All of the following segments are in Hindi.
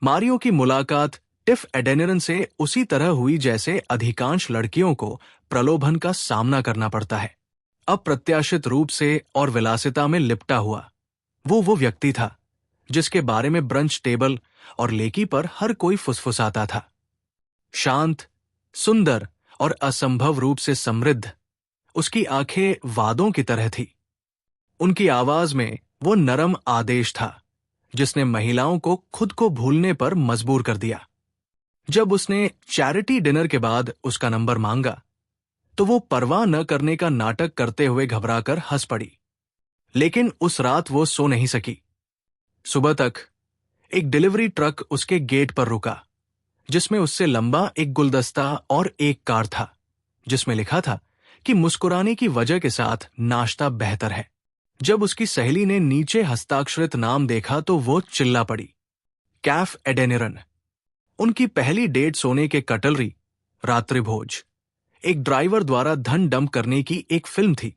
मारियो की मुलाकात टिफ एडेनिरन से उसी तरह हुई जैसे अधिकांश लड़कियों को प्रलोभन का सामना करना पड़ता है। अप्रत्याशित रूप से और विलासिता में लिपटा हुआ वो व्यक्ति था जिसके बारे में ब्रंच टेबल और लेकी पर हर कोई फुसफुसाता था। शांत, सुंदर और असंभव रूप से समृद्ध, उसकी आंखें वादों की तरह थी। उनकी आवाज में वो नरम आदेश था जिसने महिलाओं को खुद को भूलने पर मजबूर कर दिया। जब उसने चैरिटी डिनर के बाद उसका नंबर मांगा तो वो परवाह न करने का नाटक करते हुए घबराकर हंस पड़ी। लेकिन उस रात वो सो नहीं सकी। सुबह तक एक डिलीवरी ट्रक उसके गेट पर रुका जिसमें उससे लंबा एक गुलदस्ता और एक कार्ड था जिसमें लिखा था कि मुस्कुराने की वजह के साथ नाश्ता बेहतर है। जब उसकी सहेली ने नीचे हस्ताक्षरित नाम देखा तो वो चिल्ला पड़ी, कैफ एडेनिरन। उनकी पहली डेट सोने के कटलरी, रात्रिभोज, एक ड्राइवर द्वारा धन डंप करने की एक फिल्म थी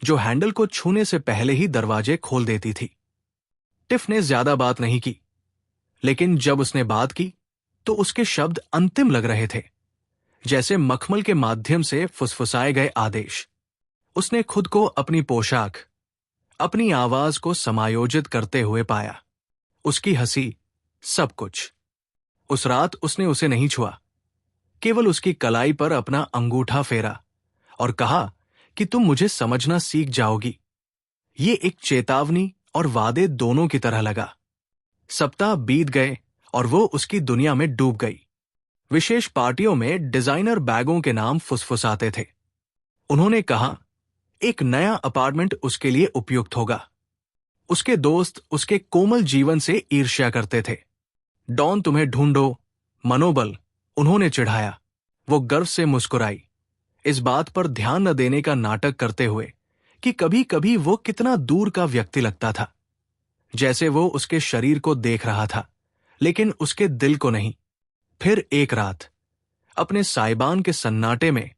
जो हैंडल को छूने से पहले ही दरवाजे खोल देती थी। टिफ ने ज्यादा बात नहीं की, लेकिन जब उसने बात की तो उसके शब्द अंतिम लग रहे थे, जैसे मखमल के माध्यम से फुसफुसाए गए आदेश। उसने खुद को अपनी पोशाक, अपनी आवाज को समायोजित करते हुए पाया। उसकी हंसी, सब कुछ। उस रात उसने उसे नहीं छुआ, केवल उसकी कलाई पर अपना अंगूठा फेरा और कहा कि तुम मुझे समझना सीख जाओगी। ये एक चेतावनी और वादे दोनों की तरह लगा। सप्ताह बीत गए और वो उसकी दुनिया में डूब गई। विशेष पार्टियों में डिजाइनर बैगों के नाम फुसफुसाते थे। उन्होंने कहा एक नया अपार्टमेंट उसके लिए उपयुक्त होगा। उसके दोस्त उसके कोमल जीवन से ईर्ष्या करते थे। डॉन तुम्हें ढूंढो, मनोबल, उन्होंने चिढ़ाया। वो गर्व से मुस्कुराई, इस बात पर ध्यान न देने का नाटक करते हुए कि कभी कभी वो कितना दूर का व्यक्ति लगता था, जैसे वो उसके शरीर को देख रहा था लेकिन उसके दिल को नहीं। फिर एक रात अपने साइबान के सन्नाटे में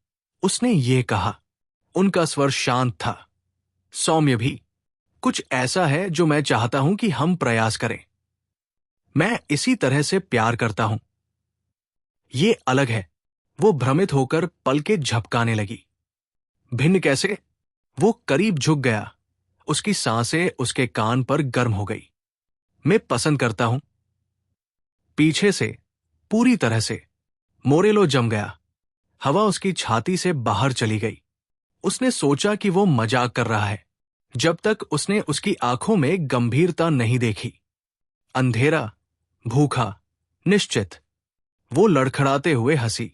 उसने ये कहा। उनका स्वर शांत था, सौम्य भी। कुछ ऐसा है जो मैं चाहता हूं कि हम प्रयास करें। मैं इसी तरह से प्यार करता हूं। ये अलग है। वो भ्रमित होकर पलकें झपकाने लगी। भिन्न कैसे? वो करीब झुक गया। उसकी सांसें उसके कान पर गर्म हो गई। मैं पसंद करता हूं। पीछे से, पूरी तरह से मोरेलो जम गया। हवा उसकी छाती से बाहर चली गई। उसने सोचा कि वो मजाक कर रहा है, जब तक उसने उसकी आंखों में गंभीरता नहीं देखी। अंधेरा, भूखा, निश्चित। वो लड़खड़ाते हुए हंसी।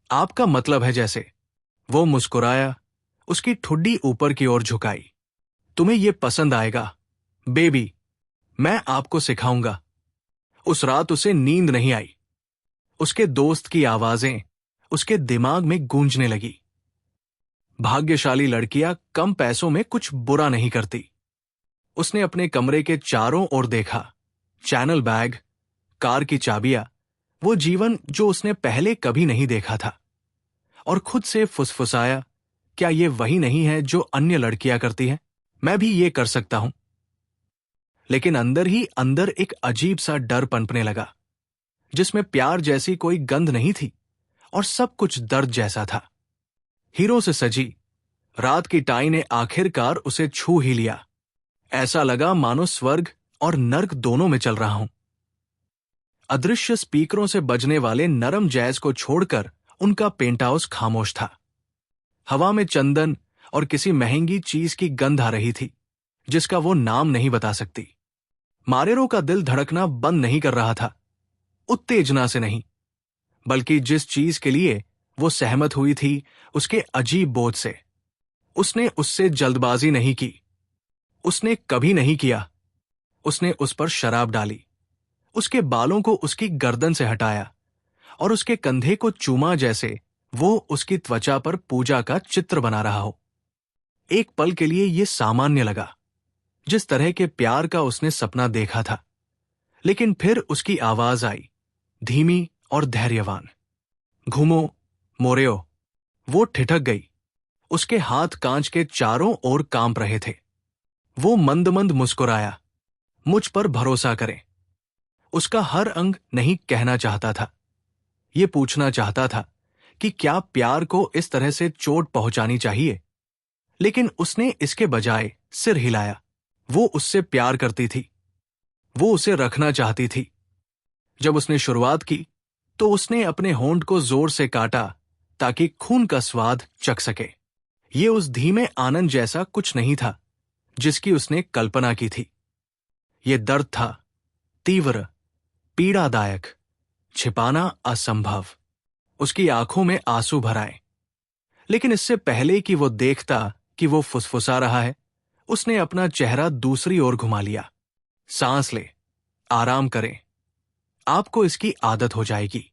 आपका मतलब है जैसे। वो मुस्कुराया, उसकी ठुड्डी ऊपर की ओर झुकाई। तुम्हें ये पसंद आएगा, बेबी। मैं आपको सिखाऊंगा। उस रात उसे नींद नहीं आई। उसके दोस्त की आवाजें उसके दिमाग में गूंजने लगी। भाग्यशाली लड़कियां कम पैसों में कुछ बुरा नहीं करती। उसने अपने कमरे के चारों ओर देखा। चैनल बैग, कार की चाबियां, वो जीवन जो उसने पहले कभी नहीं देखा था। और खुद से फुसफुसाया, क्या ये वही नहीं है जो अन्य लड़कियां करती हैं? मैं भी ये कर सकता हूं। लेकिन अंदर ही अंदर एक अजीब सा डर पनपने लगा, जिसमें प्यार जैसी कोई गंध नहीं थी और सब कुछ दर्द जैसा था। हीरो से सजी रात की टाई ने आखिरकार उसे छू ही लिया। ऐसा लगा मानो स्वर्ग और नर्क दोनों में चल रहा हूं। अदृश्य स्पीकरों से बजने वाले नरम जैज को छोड़कर उनका पेंट हाउस खामोश था। हवा में चंदन और किसी महंगी चीज की गंध आ रही थी जिसका वो नाम नहीं बता सकती। मारेरो का दिल धड़कना बंद नहीं कर रहा था, उत्तेजना से नहीं, बल्कि जिस चीज के लिए वो सहमत हुई थी उसके अजीब बोझ से। उसने उससे जल्दबाजी नहीं की। उसने कभी नहीं किया। उसने उस पर शराब डाली, उसके बालों को उसकी गर्दन से हटाया और उसके कंधे को चूमा जैसे वो उसकी त्वचा पर पूजा का चित्र बना रहा हो। एक पल के लिए यह सामान्य लगा, जिस तरह के प्यार का उसने सपना देखा था। लेकिन फिर उसकी आवाज आई, धीमी और धैर्यवान, घूमो मोरेओ। वो ठिठक गई। उसके हाथ कांच के चारों ओर कांप रहे थे। वो मंद मंद मुस्कुराया, मुझ पर भरोसा करें। उसका हर अंग नहीं कहना चाहता था, ये पूछना चाहता था कि क्या प्यार को इस तरह से चोट पहुंचानी चाहिए, लेकिन उसने इसके बजाय सिर हिलाया। वो उससे प्यार करती थी, वो उसे रखना चाहती थी। जब उसने शुरुआत की तो उसने अपने होंठ को जोर से काटा ताकि खून का स्वाद चख सके। ये उस धीमे आनंद जैसा कुछ नहीं था जिसकी उसने कल्पना की थी। ये दर्द था, तीव्र, पीड़ादायक, छिपाना असंभव। उसकी आंखों में आंसू भर आए, लेकिन इससे पहले कि वो देखता कि वो फुसफुसा रहा है, उसने अपना चेहरा दूसरी ओर घुमा लिया। सांस ले, आराम करें, आपको इसकी आदत हो जाएगी।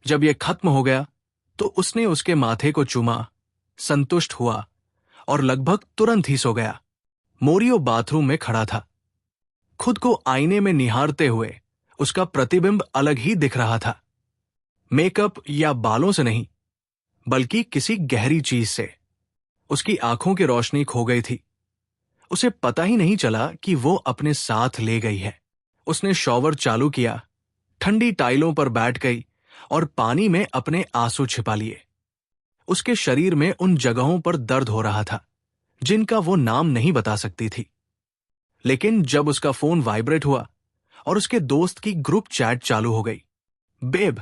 जब यह खत्म हो गया तो उसने उसके माथे को चूमा, संतुष्ट हुआ और लगभग तुरंत ही सो गया। मोरियो बाथरूम में खड़ा था, खुद को आईने में निहारते हुए उसका प्रतिबिंब अलग ही दिख रहा था। मेकअप या बालों से नहीं, बल्कि किसी गहरी चीज से। उसकी आंखों की रोशनी खो गई थी, उसे पता ही नहीं चला कि वो अपने साथ ले गई है। उसने शॉवर चालू किया, ठंडी टाइलों पर बैठ गई और पानी में अपने आंसू छिपा लिए। उसके शरीर में उन जगहों पर दर्द हो रहा था जिनका वो नाम नहीं बता सकती थी। लेकिन जब उसका फोन वाइब्रेट हुआ और उसके दोस्त की ग्रुप चैट चालू हो गई। बेब,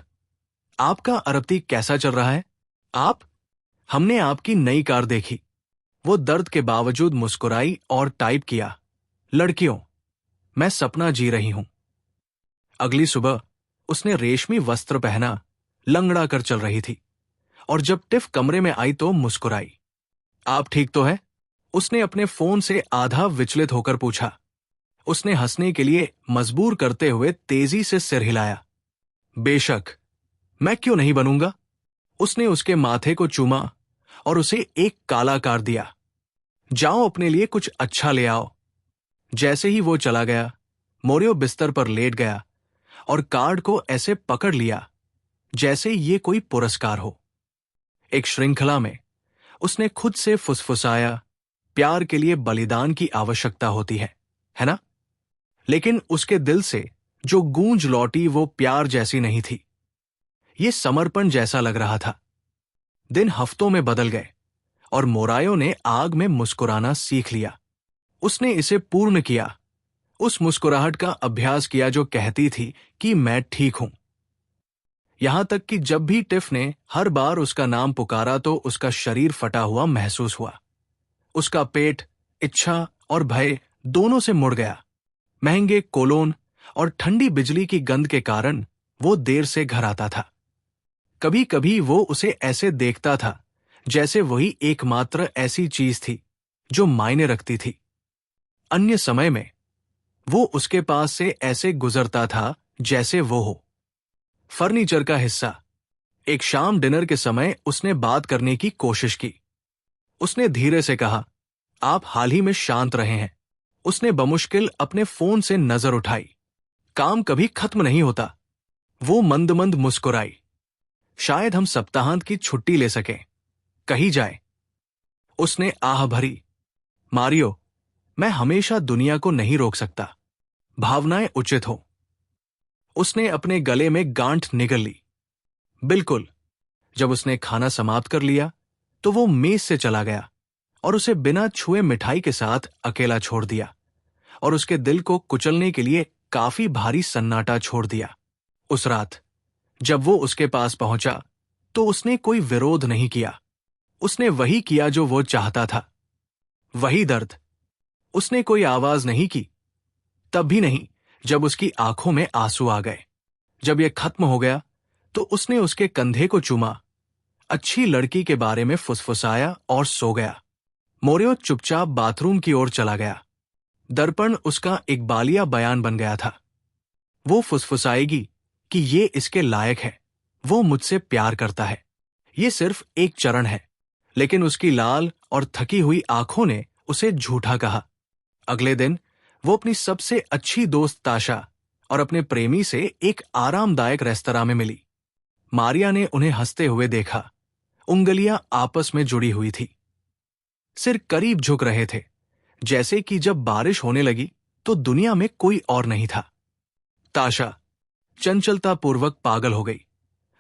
आपका अरबती कैसा चल रहा है? हमने आपकी नई कार देखी। वो दर्द के बावजूद मुस्कुराई और टाइप किया, लड़कियों, मैं सपना जी रही हूं। अगली सुबह उसने रेशमी वस्त्र पहना, लंगड़ा कर चल रही थी, और जब टिफ कमरे में आई तो मुस्कुराई। आप ठीक तो है? उसने अपने फोन से आधा विचलित होकर पूछा। उसने हंसने के लिए मजबूर करते हुए तेजी से सिर हिलाया। बेशक, मैं क्यों नहीं बनूंगा? उसने उसके माथे को चूमा और उसे एक काला कार्ड दिया। जाओ अपने लिए कुछ अच्छा ले आओ। जैसे ही वो चला गया, मोरियो बिस्तर पर लेट गया और कार्ड को ऐसे पकड़ लिया जैसे ये कोई पुरस्कार हो। एक श्रृंखला में उसने खुद से फुसफुसाया, प्यार के लिए बलिदान की आवश्यकता होती है ना? लेकिन उसके दिल से जो गूंज लौटी वो प्यार जैसी नहीं थी, ये समर्पण जैसा लग रहा था। दिन हफ्तों में बदल गए और मोरायो ने आग में मुस्कुराना सीख लिया। उसने इसे पूर्ण किया, उस मुस्कुराहट का अभ्यास किया जो कहती थी कि मैं ठीक हूं। यहां तक कि जब भी टिफ ने हर बार उसका नाम पुकारा तो उसका शरीर फटा हुआ महसूस हुआ। उसका पेट, इच्छा और भय दोनों से मुड़ गया। महंगे कोलोन और ठंडी बिजली की गंध के कारण वो देर से घर आता था। कभी कभी वो उसे ऐसे देखता था जैसे वही एकमात्र ऐसी चीज थी जो मायने रखती थी। अन्य समय में वो उसके पास से ऐसे गुजरता था जैसे वो हो, फर्नीचर का हिस्सा। एक शाम डिनर के समय उसने बात करने की कोशिश की। उसने धीरे से कहा, आप हाल ही में शांत रहे हैं। उसने बमुश्किल अपने फोन से नजर उठाई। काम कभी खत्म नहीं होता। वो मंद मंद मुस्कुराई। शायद हम सप्ताहांत की छुट्टी ले सकें, कहीं जाए। उसने आह भरी, मारियो, मैं हमेशा दुनिया को नहीं रोक सकता, भावनाएं उचित हो। उसने अपने गले में गांठ निगल ली। बिल्कुल। जब उसने खाना समाप्त कर लिया तो वो मेज से चला गया और उसे बिना छुए मिठाई के साथ अकेला छोड़ दिया और उसके दिल को कुचलने के लिए काफी भारी सन्नाटा छोड़ दिया। उस रात जब वो उसके पास पहुंचा तो उसने कोई विरोध नहीं किया। उसने वही किया जो वो चाहता था, वही दर्द। उसने कोई आवाज नहीं की, तब भी नहीं जब उसकी आंखों में आंसू आ गए। जब यह खत्म हो गया तो उसने उसके कंधे को चूमा, अच्छी लड़की के बारे में फुसफुसाया और सो गया। मोरियो चुपचाप बाथरूम की ओर चला गया। दर्पण उसका इकबालिया बयान बन गया था। वो फुसफुसाएगी कि ये इसके लायक है, वो मुझसे प्यार करता है। ये सिर्फ एक चरण है। लेकिन उसकी लाल और थकी हुई आंखों ने उसे झूठा कहा। अगले दिन वो अपनी सबसे अच्छी दोस्त ताशा और अपने प्रेमी से एक आरामदायक रेस्तरां में मिली। मारिया ने उन्हें हंसते हुए देखा। उंगलियां आपस में जुड़ी हुई थी, सिर करीब झुक रहे थे, जैसे कि जब बारिश होने लगी तो दुनिया में कोई और नहीं था। ताशा, चंचलतापूर्वक पागल हो गई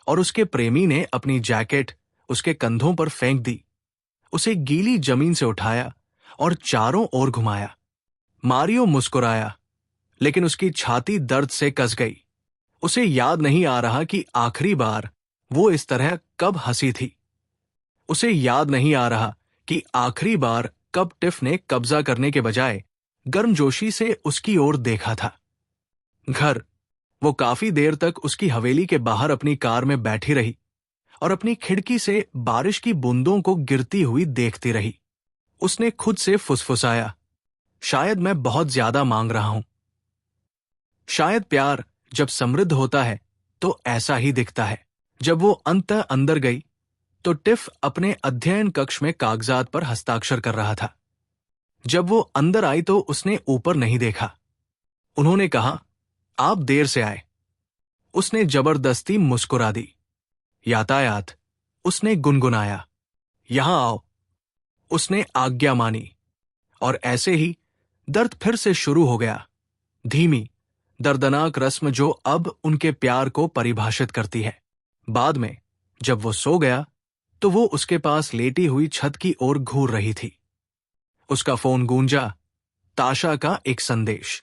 और उसके प्रेमी ने अपनी जैकेट उसके कंधों पर फेंक दी, उसे गीली जमीन से उठाया और चारों ओर घुमाया। मारियो मुस्कुराया, लेकिन उसकी छाती दर्द से कस गई। उसे याद नहीं आ रहा कि आखिरी बार वो इस तरह कब हंसी थी। उसे याद नहीं आ रहा कि आखिरी बार कब टिफ ने कब्जा करने के बजाय गर्मजोशी से उसकी ओर देखा था। घर। वो काफी देर तक उसकी हवेली के बाहर अपनी कार में बैठी रही और अपनी खिड़की से बारिश की बूंदों को गिरती हुई देखती रही। उसने खुद से फुसफुसाया, शायद मैं बहुत ज्यादा मांग रहा हूं। शायद प्यार जब समृद्ध होता है तो ऐसा ही दिखता है। जब वो अंततः अंदर गई तो टिफ अपने अध्ययन कक्ष में कागजात पर हस्ताक्षर कर रहा था। जब वो अंदर आई तो उसने ऊपर नहीं देखा। उन्होंने कहा, आप देर से आए। उसने जबरदस्ती मुस्कुरा दी। यातायात। उसने गुनगुनाया। यहां आओ। उसने आज्ञा मानी। और ऐसे ही दर्द फिर से शुरू हो गया। धीमी, दर्दनाक रस्म जो अब उनके प्यार को परिभाषित करती है। बाद में जब वो सो गया तो वो उसके पास लेटी हुई छत की ओर घूर रही थी। उसका फोन गूंजा। ताशा का एक संदेश।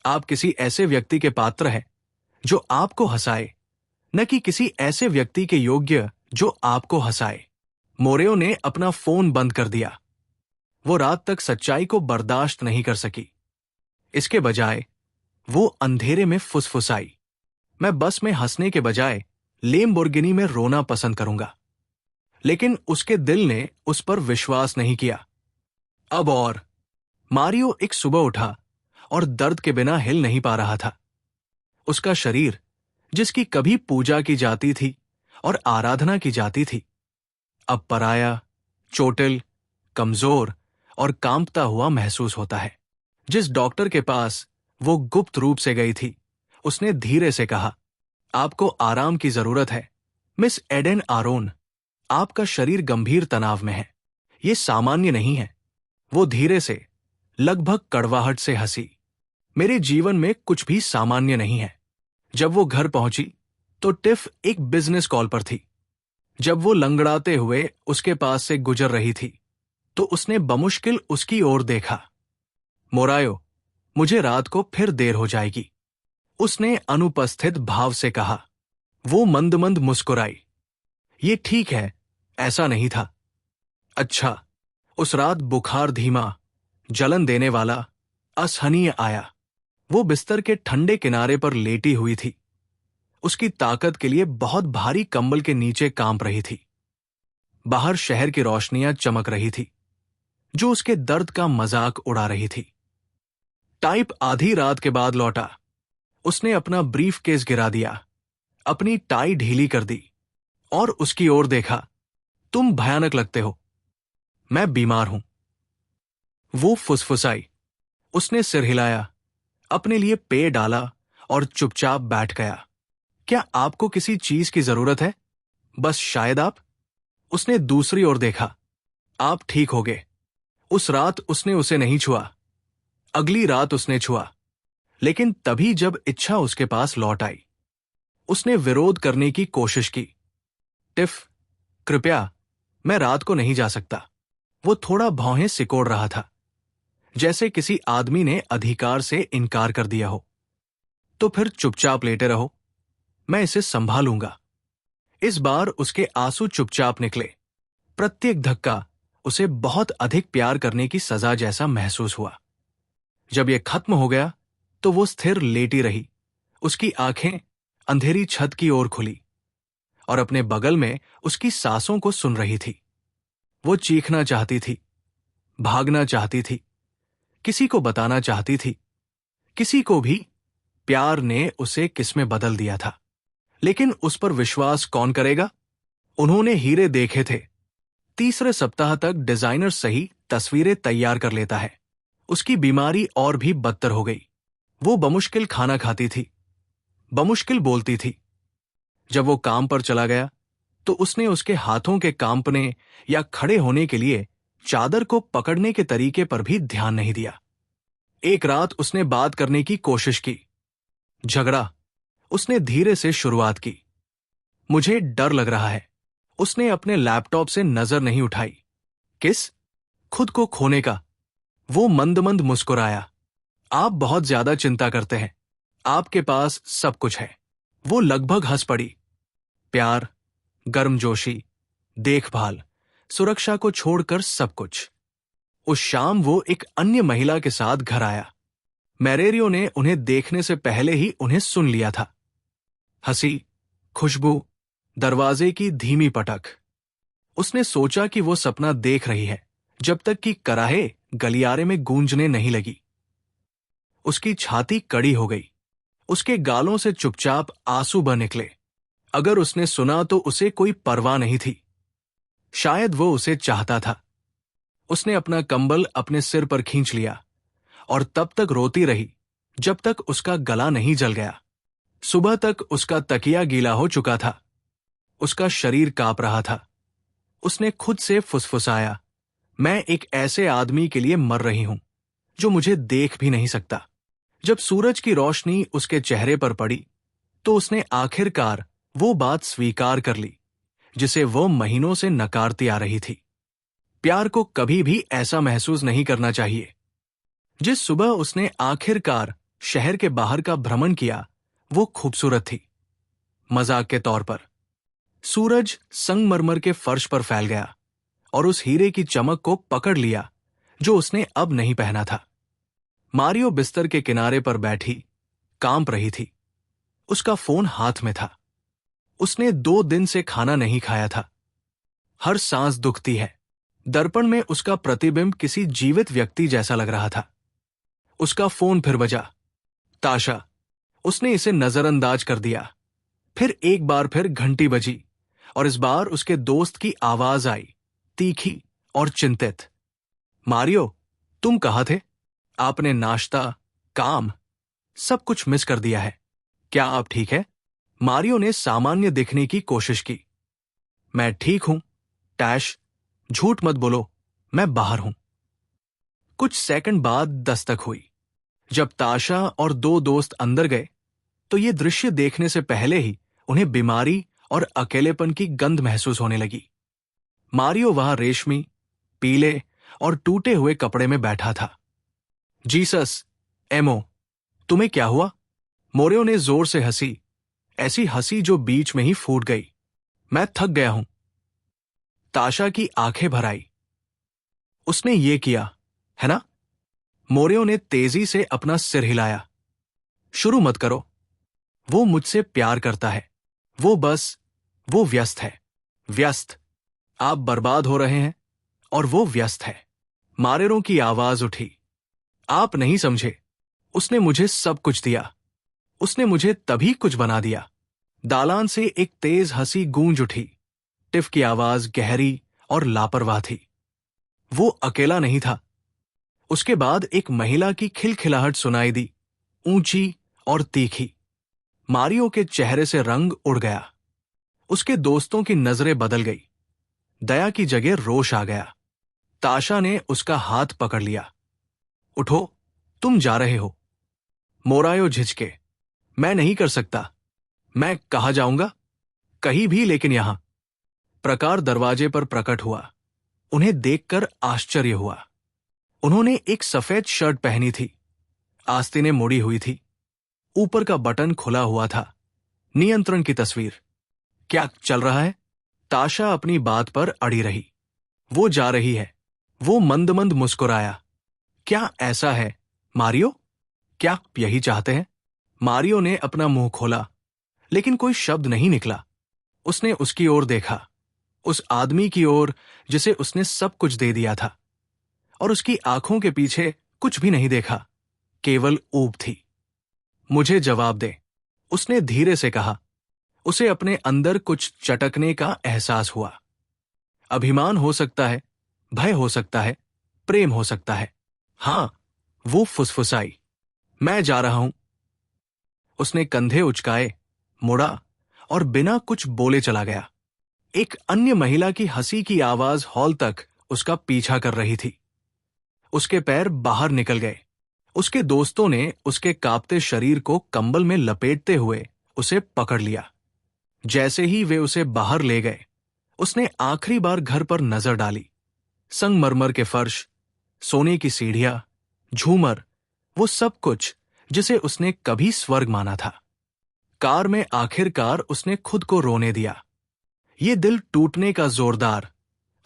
आप किसी ऐसे व्यक्ति के पात्र हैं जो आपको हंसाए, न कि किसी ऐसे व्यक्ति के योग्य जो आपको हंसाए। मोरेओ ने अपना फोन बंद कर दिया। वो रात तक सच्चाई को बर्दाश्त नहीं कर सकी। इसके बजाय वो अंधेरे में फुसफुसाई, मैं बस में हंसने के बजाय लेम्बोर्गिनी में रोना पसंद करूंगा। लेकिन उसके दिल ने उस पर विश्वास नहीं किया। अब और मारियो एक सुबह उठा और दर्द के बिना हिल नहीं पा रहा था। उसका शरीर, जिसकी कभी पूजा की जाती थी और आराधना की जाती थी, अब पराया, चोटिल, कमजोर और कांपता हुआ महसूस होता है। जिस डॉक्टर के पास वो गुप्त रूप से गई थी, उसने धीरे से कहा, आपको आराम की जरूरत है मिस एडेन आरोन। आपका शरीर गंभीर तनाव में है। ये सामान्य नहीं है। वो धीरे से, लगभग कड़वाहट से हंसी। मेरे जीवन में कुछ भी सामान्य नहीं है। जब वो घर पहुंची तो टिफ एक बिजनेस कॉल पर थी। जब वो लंगड़ाते हुए उसके पास से गुजर रही थी तो उसने बमुश्किल उसकी ओर देखा। मोरायो, मुझे रात को फिर देर हो जाएगी, उसने अनुपस्थित भाव से कहा। वो मंद मंद मुस्कुराई। ये ठीक है, ऐसा नहीं था। अच्छा। उस रात बुखार धीमा, जलन देने वाला, असहनीय आया। वो बिस्तर के ठंडे किनारे पर लेटी हुई थी। उसकी ताकत के लिए बहुत भारी कंबल के नीचे कांप रही थी। बाहर शहर की रोशनियां चमक रही थी, जो उसके दर्द का मजाक उड़ा रही थी। टाइप आधी रात के बाद लौटा। उसने अपना ब्रीफ केस गिरा दिया, अपनी टाई ढीली कर दी और उसकी ओर देखा। तुम भयानक लगते हो। मैं बीमार हूं। वो फुसफुसाई। उसने सिर हिलाया, अपने लिए पेय डाला और चुपचाप बैठ गया। क्या आपको किसी चीज की जरूरत है? बस शायद आप। उसने दूसरी ओर देखा। आप ठीक हो गए। उस रात उसने उसे नहीं छुआ। अगली रात उसने छुआ, लेकिन तभी जब इच्छा उसके पास लौट आई, उसने विरोध करने की कोशिश की। टिफ, कृपया, मैं रात को नहीं जा सकता। वो थोड़ा भौहें सिकोड़ रहा था, जैसे किसी आदमी ने अधिकार से इनकार कर दिया हो। तो फिर चुपचाप लेटे रहो, मैं इसे संभालूंगा। इस बार उसके आंसू चुपचाप निकले। प्रत्येक धक्का उसे बहुत अधिक प्यार करने की सजा जैसा महसूस हुआ। जब यह खत्म हो गया तो वो स्थिर लेटी रही। उसकी आंखें अंधेरी छत की ओर खुली और अपने बगल में उसकी सांसों को सुन रही थी। वो चीखना चाहती थी, भागना चाहती थी, किसी को बताना चाहती थी, किसी को भी प्यार ने उसे किसमें बदल दिया था। लेकिन उस पर विश्वास कौन करेगा? उन्होंने हीरे देखे थे। तीसरे सप्ताह तक डिजाइनर सही तस्वीरें तैयार कर लेता है। उसकी बीमारी और भी बदतर हो गई। वो बमुश्किल खाना खाती थी, बमुश्किल बोलती थी। जब वो काम पर चला गया तो उसने उसके हाथों के कांपने या खड़े होने के लिए चादर को पकड़ने के तरीके पर भी ध्यान नहीं दिया। एक रात उसने बात करने की कोशिश की। झगड़ा। उसने धीरे से शुरुआत की। मुझे डर लग रहा है। उसने अपने लैपटॉप से नजर नहीं उठाई। किस? खुद को खोने का। वो मंद मंद मुस्कुराया। आप बहुत ज्यादा चिंता करते हैं। आपके पास सब कुछ है। वो लगभग हंस पड़ी। प्यार, गर्मजोशी, देखभाल, सुरक्षा को छोड़कर सब कुछ। उस शाम वो एक अन्य महिला के साथ घर आया। मैरेरियो ने उन्हें देखने से पहले ही उन्हें सुन लिया था। हंसी, खुशबू, दरवाजे की धीमी पटक। उसने सोचा कि वो सपना देख रही है जब तक कि कराहे गलियारे में गूंजने नहीं लगी। उसकी छाती कड़ी हो गई। उसके गालों से चुपचाप आंसू बह निकले। अगर उसने सुना तो उसे कोई परवाह नहीं थी। शायद वो उसे चाहता था। उसने अपना कंबल अपने सिर पर खींच लिया और तब तक रोती रही जब तक उसका गला नहीं जल गया। सुबह तक उसका तकिया गीला हो चुका था। उसका शरीर कांप रहा था। उसने खुद से फुसफुसाया, मैं एक ऐसे आदमी के लिए मर रही हूं जो मुझे देख भी नहीं सकता। जब सूरज की रोशनी उसके चेहरे पर पड़ी तो उसने आखिरकार वो बात स्वीकार कर ली जिसे वो महीनों से नकारती आ रही थी। प्यार को कभी भी ऐसा महसूस नहीं करना चाहिए। जिस सुबह उसने आखिरकार शहर के बाहर का भ्रमण किया वो खूबसूरत थी। मजाक के तौर पर सूरज संगमरमर के फर्श पर फैल गया और उस हीरे की चमक को पकड़ लिया जो उसने अब नहीं पहना था। मारियो बिस्तर के किनारे पर बैठी कांप रही थी। उसका फोन हाथ में था। उसने 2 दिन से खाना नहीं खाया था। हर सांस दुखती है। दर्पण में उसका प्रतिबिंब किसी जीवित व्यक्ति जैसा लग रहा था। उसका फोन फिर बजा। ताशा। उसने इसे नजरअंदाज कर दिया। फिर एक बार फिर घंटी बजी और इस बार उसके दोस्त की आवाज आई, तीखी और चिंतित। मारियो, तुम कहाँ थे? आपने नाश्ता, काम, सब कुछ मिस कर दिया है। क्या आप ठीक है? मारियो ने सामान्य दिखने की कोशिश की। मैं ठीक हूं, टैश। झूठ मत बोलो, मैं बाहर हूं। कुछ सेकंड बाद दस्तक हुई। जब ताशा और 2 दोस्त अंदर गए तो ये दृश्य देखने से पहले ही उन्हें बीमारी और अकेलेपन की गंध महसूस होने लगी। मारियो वहां रेशमी, पीले और टूटे हुए कपड़े में बैठा था। जीसस, एमो, तुम्हें क्या हुआ? मोरियो ने जोर से हंसी, ऐसी हंसी जो बीच में ही फूट गई। मैं थक गया हूं। ताशा की आंखें भर आई। उसने ये किया, है ना? मोरियो ने तेजी से अपना सिर हिलाया। शुरू मत करो। वो मुझसे प्यार करता है। वो व्यस्त है। व्यस्त। आप बर्बाद हो रहे हैं और वो व्यस्त है। मारेरों की आवाज उठी। आप नहीं समझे। उसने मुझे सब कुछ दिया। उसने मुझे तभी कुछ बना दिया। दालान से एक तेज हंसी गूंज उठी। टिफ की आवाज गहरी और लापरवाह थी। वो अकेला नहीं था। उसके बाद एक महिला की खिलखिलाहट सुनाई दी, ऊंची और तीखी। मारियो के चेहरे से रंग उड़ गया। उसके दोस्तों की नजरें बदल गई। दया की जगह रोष आ गया। ताशा ने उसका हाथ पकड़ लिया। उठो, तुम जा रहे हो। मोरायो झिझके। मैं नहीं कर सकता। मैं कहाँ जाऊंगा? कहीं भी, लेकिन यहां। प्रकार दरवाजे पर प्रकट हुआ। उन्हें देखकर आश्चर्य हुआ। उन्होंने एक सफेद शर्ट पहनी थी। आस्तीनें मुड़ी हुई थी। ऊपर का बटन खुला हुआ था। नियंत्रण की तस्वीर। क्या चल रहा है? ताशा अपनी बात पर अड़ी रही। वो जा रही है। वो मंद मंद मुस्कुराया। क्या ऐसा है, मारियो? क्या आप यही चाहते हैं? मारियो ने अपना मुंह खोला, लेकिन कोई शब्द नहीं निकला। उसने उसकी ओर देखा, उस आदमी की ओर जिसे उसने सब कुछ दे दिया था, और उसकी आंखों के पीछे कुछ भी नहीं देखा, केवल ऊब थी। मुझे जवाब दे, उसने धीरे से कहा। उसे अपने अंदर कुछ चटकने का एहसास हुआ। अभिमान हो सकता है, भय हो सकता है, प्रेम हो सकता है। हां, वो फुसफुसाई, मैं जा रहा हूं। उसने कंधे उचकाए, मुड़ा और बिना कुछ बोले चला गया। एक अन्य महिला की हंसी की आवाज हॉल तक उसका पीछा कर रही थी। उसके पैर बाहर निकल गए। उसके दोस्तों ने उसके कांपते शरीर को कंबल में लपेटते हुए उसे पकड़ लिया। जैसे ही वे उसे बाहर ले गए, उसने आखिरी बार घर पर नजर डाली। संगमरमर के फर्श, सोने की सीढ़ियां, झूमर, वो सब कुछ जिसे उसने कभी स्वर्ग माना था। कार में आखिरकार उसने खुद को रोने दिया। ये दिल टूटने का जोरदार,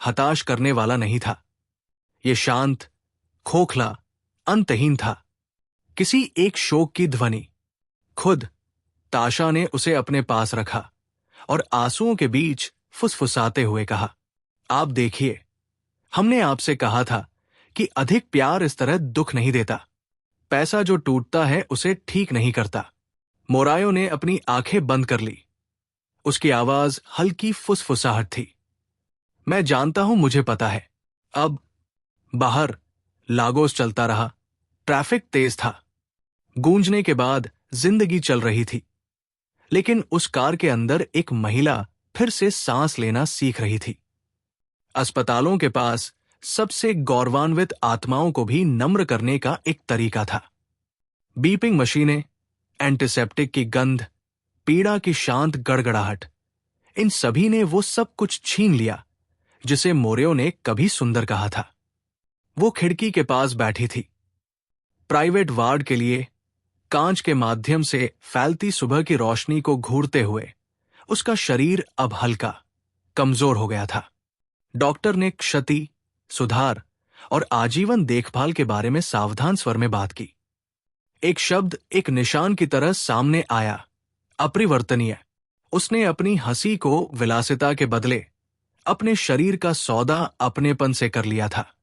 हताश करने वाला नहीं था। ये शांत, खोखला, अंतहीन था। किसी एक शोक की ध्वनि। खुद ताशा ने उसे अपने पास रखा और आंसुओं के बीच फुसफुसाते हुए कहा, आप देखिए, हमने आपसे कहा था कि अधिक प्यार इस तरह दुख नहीं देता। पैसा जो टूटता है उसे ठीक नहीं करता। मोरायो ने अपनी आंखें बंद कर ली। उसकी आवाज हल्की फुसफुसाहट थी। मैं जानता हूं, मुझे पता है। अब बाहर लागोस चलता रहा। ट्रैफिक तेज था। गूंजने के बाद जिंदगी चल रही थी। लेकिन उस कार के अंदर एक महिला फिर से सांस लेना सीख रही थी। अस्पतालों के पास सबसे गौरवान्वित आत्माओं को भी नम्र करने का एक तरीका था। बीपिंग मशीनें, एंटीसेप्टिक की गंध, पीड़ा की शांत गड़गड़ाहट, इन सभी ने वो सब कुछ छीन लिया जिसे मोरेयो ने कभी सुंदर कहा था। वो खिड़की के पास बैठी थी। प्राइवेट वार्ड के लिए कांच के माध्यम से फैलती सुबह की रोशनी को घूरते हुए उसका शरीर अब हल्का, कमजोर हो गया था। डॉक्टर ने क्षति, सुधार और आजीवन देखभाल के बारे में सावधान स्वर में बात की। एक शब्द एक निशान की तरह सामने आया, अपरिवर्तनीय। उसने अपनी हंसी को विलासिता के बदले अपने शरीर का सौदा अपनेपन से कर लिया था।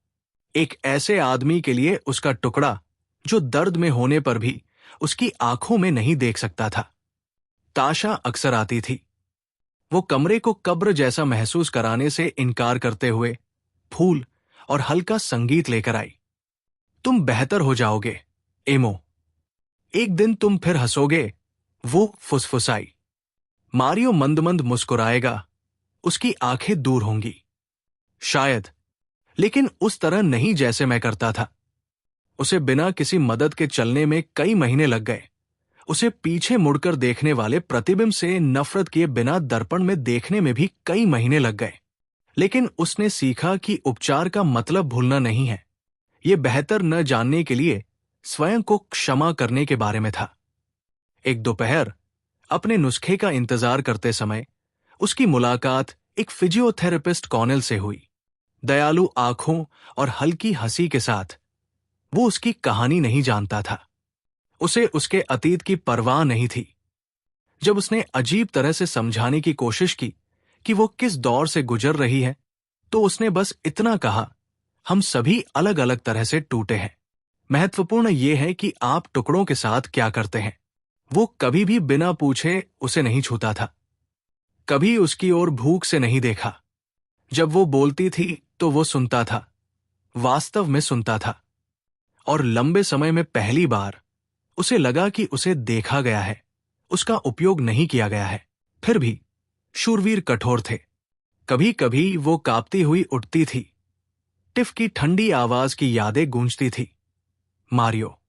एक ऐसे आदमी के लिए उसका टुकड़ा जो दर्द में होने पर भी उसकी आंखों में नहीं देख सकता था। ताशा अक्सर आती थी। वो कमरे को कब्र जैसा महसूस कराने से इनकार करते हुए फूल और हल्का संगीत लेकर आई। तुम बेहतर हो जाओगे, एमो। एक दिन तुम फिर हंसोगे, वो फुसफुसाई। मारियो मंद मंद मुस्कुराएगा, उसकी आंखें दूर होंगी। शायद, लेकिन उस तरह नहीं जैसे मैं करता था। उसे बिना किसी मदद के चलने में कई महीने लग गए। उसे पीछे मुड़कर देखने वाले प्रतिबिंब से नफरत किए बिना दर्पण में देखने में भी कई महीने लग गए। लेकिन उसने सीखा कि उपचार का मतलब भूलना नहीं है। ये बेहतर न जानने के लिए स्वयं को क्षमा करने के बारे में था। एक दोपहर अपने नुस्खे का इंतजार करते समय उसकी मुलाकात एक फिजियोथेरेपिस्ट कॉनेल से हुई। दयालु आंखों और हल्की हंसी के साथ। वो उसकी कहानी नहीं जानता था। उसे उसके अतीत की परवाह नहीं थी। जब उसने अजीब तरह से समझाने की कोशिश की कि वो किस दौर से गुजर रही है, तो उसने बस इतना कहा, हम सभी अलग अलग तरह से टूटे हैं। महत्वपूर्ण ये है कि आप टुकड़ों के साथ क्या करते हैं। वो कभी भी बिना पूछे उसे नहीं छूता था। कभी उसकी ओर भूख से नहीं देखा। जब वो बोलती थी तो वो सुनता था, वास्तव में सुनता था। और लंबे समय में पहली बार उसे लगा कि उसे देखा गया है, उसका उपयोग नहीं किया गया है। फिर भी शूरवीर कठोर थे। कभी कभी वो कांपती हुई उठती थी। टिफ की ठंडी आवाज की यादें गूंजती थी, मारियो।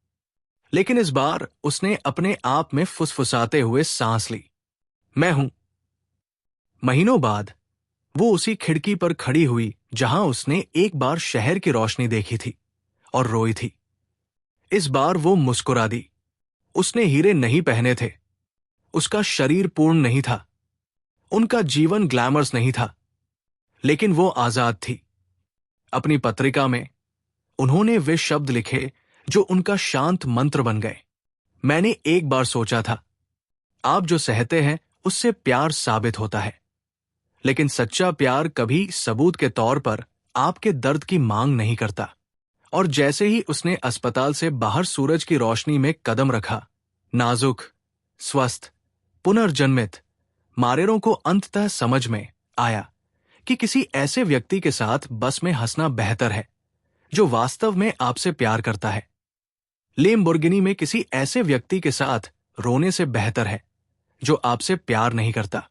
लेकिन इस बार उसने अपने आप में फुसफुसाते हुए सांस ली, मैं हूं। महीनों बाद वो उसी खिड़की पर खड़ी हुई जहां उसने एक बार शहर की रोशनी देखी थी और रोई थी। इस बार वो मुस्कुरा दी। उसने हीरे नहीं पहने थे। उसका शरीर पूर्ण नहीं था। उनका जीवन ग्लैमरस नहीं था। लेकिन वो आजाद थी। अपनी पत्रिका में उन्होंने वे शब्द लिखे जो उनका शांत मंत्र बन गए। मैंने एक बार सोचा था, आप जो सहते हैं उससे प्यार साबित होता है। लेकिन सच्चा प्यार कभी सबूत के तौर पर आपके दर्द की मांग नहीं करता। और जैसे ही उसने अस्पताल से बाहर सूरज की रोशनी में कदम रखा, नाजुक, स्वस्थ, पुनर्जन्मित, मारेरो को अंततः समझ में आया कि किसी ऐसे व्यक्ति के साथ बस में हंसना बेहतर है जो वास्तव में आपसे प्यार करता है। लेम्बोर्गिनी में किसी ऐसे व्यक्ति के साथ रोने से बेहतर है जो आपसे प्यार नहीं करता।